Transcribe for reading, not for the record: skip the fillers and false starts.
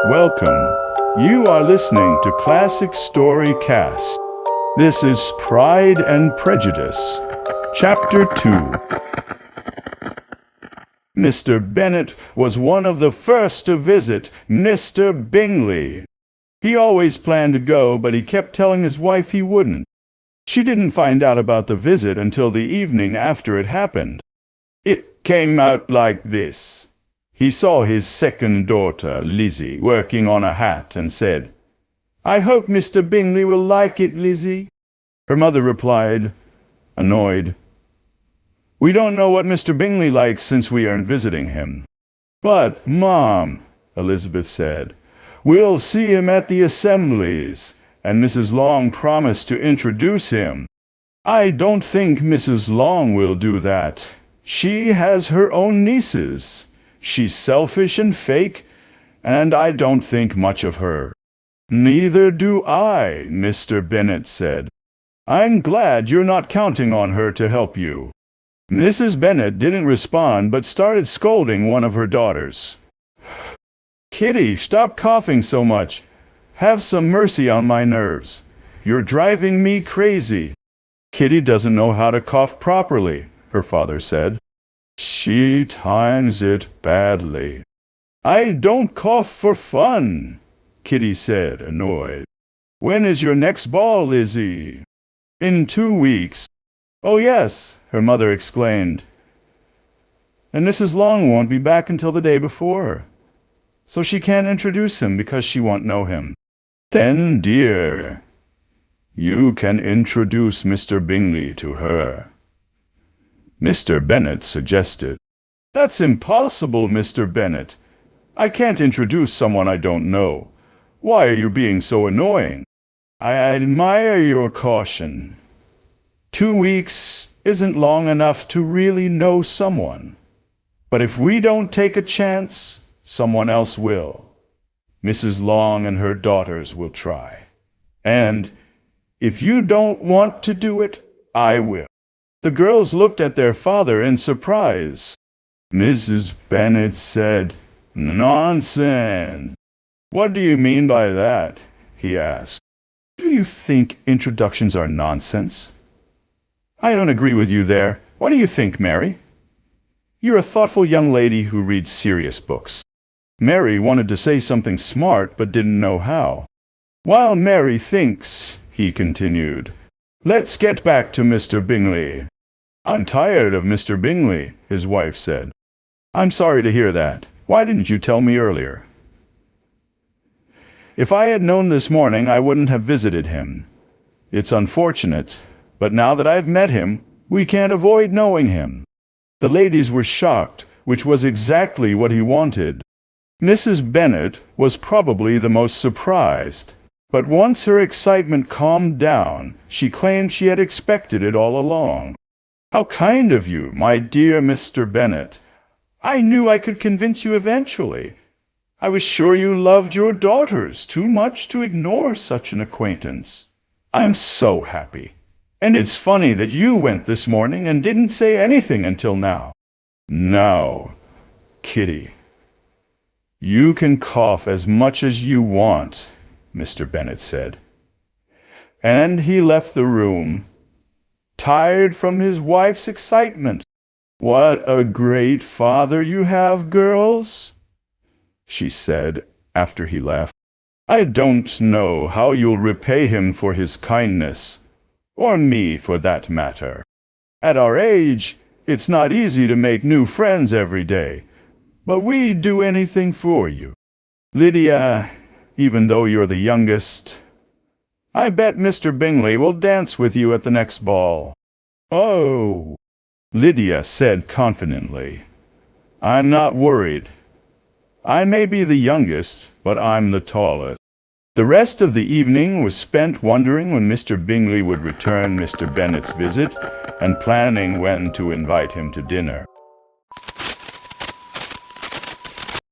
Welcome. You are listening to Classic Story Cast. This is Pride and Prejudice, Chapter 2. Mr. Bennet was one of the first to visit Mr. Bingley. He always planned to go, but he kept telling his wife he wouldn't. She didn't find out about the visit until the evening after it happened. It came out like this. He saw his second daughter, Lizzie, working on a hat and said, "I hope Mr. Bingley will like it, Lizzie." Her mother replied, annoyed, "We don't know what Mr. Bingley likes since we aren't visiting him." "But, Mom," Elizabeth said, "we'll see him at the assemblies, and Mrs. Long promised to introduce him." "I don't think Mrs. Long will do that. She has her own nieces. She's selfish and fake, and I don't think much of her." "Neither do I," Mr. Bennet said. "I'm glad you're not counting on her to help you." Mrs. Bennet didn't respond but started scolding one of her daughters. "Kitty, stop coughing so much. Have some mercy on my nerves. You're driving me crazy." "Kitty doesn't know how to cough properly," her father said. "She times it badly." "I don't cough for fun," Kitty said, annoyed. "When is your next ball, Lizzie?" "In 2 weeks." "Oh, yes," her mother exclaimed. "And Mrs. Long won't be back until the day before, so she can't introduce him because she won't know him." "Then, dear, you can introduce Mr. Bingley to her," Mr. Bennet suggested. "That's impossible, Mr. Bennet. I can't introduce someone I don't know. Why are you being so annoying?" "I admire your caution. 2 weeks isn't long enough to really know someone. But if we don't take a chance, someone else will. Mrs. Long and her daughters will try. And if you don't want to do it, I will." The girls looked at their father in surprise. Mrs. Bennet said, "Nonsense." "What do you mean by that?" he asked. "Do you think introductions are nonsense?" "I don't agree with you there. What do you think, Mary? You're a thoughtful young lady who reads serious books." Mary wanted to say something smart but didn't know how. "While Mary thinks," he continued, "let's get back to Mr. Bingley." "I'm tired of Mr. Bingley," his wife said. "I'm sorry to hear that. Why didn't you tell me earlier?" "If I had known this morning, I wouldn't have visited him. It's unfortunate, but now that I've met him, we can't avoid knowing him." The ladies were shocked, which was exactly what he wanted. Mrs. Bennet was probably the most surprised, but once her excitement calmed down, she claimed she had expected it all along. "How kind of you, my dear Mr. Bennet. I knew I could convince you eventually. I was sure you loved your daughters too much to ignore such an acquaintance. I'm so happy. And it's funny that you went this morning and didn't say anything until now." "Now, Kitty, you can cough as much as you want," Mr. Bennet said. And he left the room, tired from his wife's excitement. "What a great father you have, girls," she said after he left. "I don't know how you'll repay him for his kindness, or me for that matter. At our age, it's not easy to make new friends every day, but we'd do anything for you. Lydia, even though you're the youngest, I bet Mr. Bingley will dance with you at the next ball." "Oh," Lydia said confidently, "I'm not worried. I may be the youngest, but I'm the tallest." The rest of the evening was spent wondering when Mr. Bingley would return Mr. Bennet's visit and planning when to invite him to dinner.